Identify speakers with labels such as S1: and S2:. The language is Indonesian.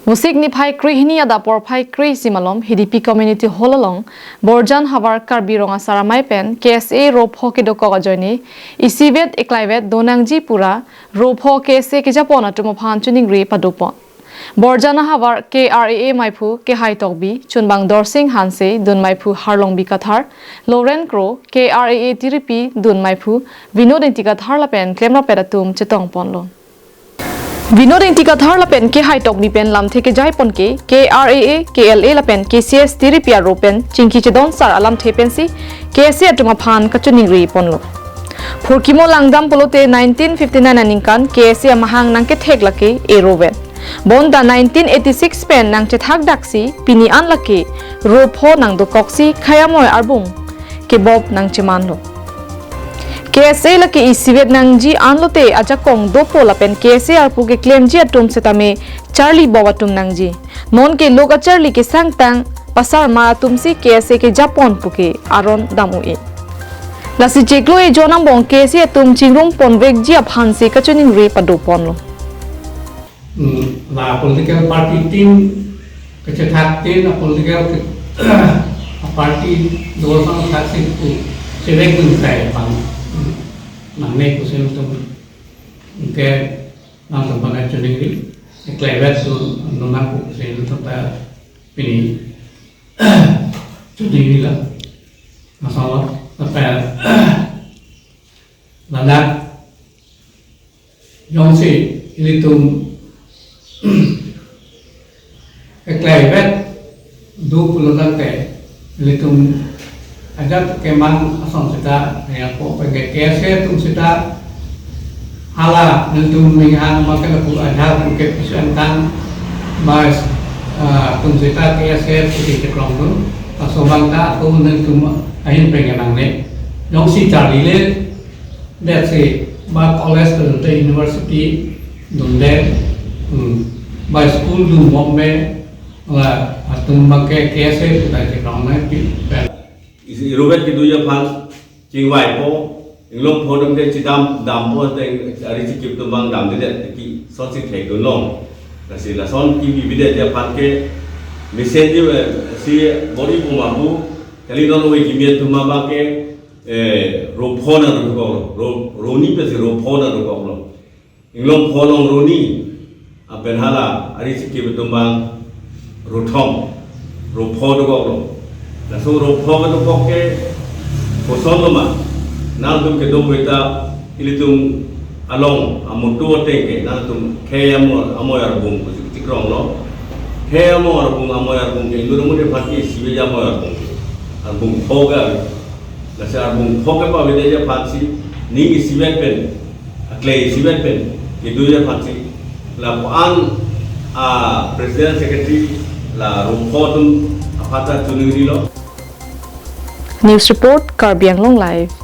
S1: Musik ni phai kri hini ada por phai kri simalom HDP community hololong Borjan Havar Karbirong asaramai pen KSA ropho ke doko gajoni isivet eklaivet donangji pura ropho KSA ke japona tumo phan chuning ri padupon Borjan Havar KRAA maipu ke hai tokbi chunbang dorsing hanse dun maipu harlong bi kathar Lauren Kro KRAA TRP dun maipu Vinod intika tharla pen klemra peratum chetong ponlo Vinod intika tharla pen ke hai tok ni pen lam theke jai pon ke KRAA KLA la pen KCS TRP ro pen chingki chedon sar alam thepen si KSA atuma phan kachuning ri ponlo Phurkimo langdam polote 1959 aningkan KSA mahang nangke thek lake eroven Bonda 1986 pen nang chethak daksi pini an lake ropho nang do koksi khayamoy arbung ke bob nang chemanlo KSA lake isivet nang ji anlote aja kong do pola pen KSA arpu ke claim ji atum setame Charlie bobatum nang ji non ke loga Charlie ke sangtang pasar ma tumsi KSA ke Japon puke aron damu e lasi cheklo e jonam bong KSA tum chingrung ponvek ji aphanse kachuning re padopon lo
S2: là political party team kecetak tin political party dua orang saksi itu selek mentai bang nangnek kusen itu ke nang tempat aja negeri eklevet tu nona kusen itu apa ini jadi lah masalah apa landak yang si ini tu eklevet dua puluh lantai litum ada keman asal kita ya kok pakai KSA tum kita hala litum menghan maka aku ada ke pisantan mas tum kita KSA putih ceklong tu asal bangta aku litum ahin pengenang ne yang si cari le that say ba college the university dunde by school du Bombay là tum makai KSA kita ceklong ne
S3: Robert kiduya fan cingwai po inglom po dam de chidam dam po te ari chikip to bang dam de ki so chi thek do long la si la son ki bi de ja fan ke message si body po ma bu kali don we ki mi to ma ba ke ro pho na ro ko ro ni pe si ro pho na ro ko lo inglom pho long ro ni apen hala ari chikip to bang ro thom ro pho do ko lo la so ro pho ka to poke poson loma nang tum ke dom weta ilitum along amutu teke nang tum khayamo amoyar bung tikrong lo khayamo arbung amoyar bung ke lu mu de phati sibe ja amoyar bung arbung phoga la sa arbung phoga pa vede ja phati ni sibe pen akle sibe pen ke du ja phati la an president secretary la ro pho tum apata chunuri lo
S1: News report Karbianglong Live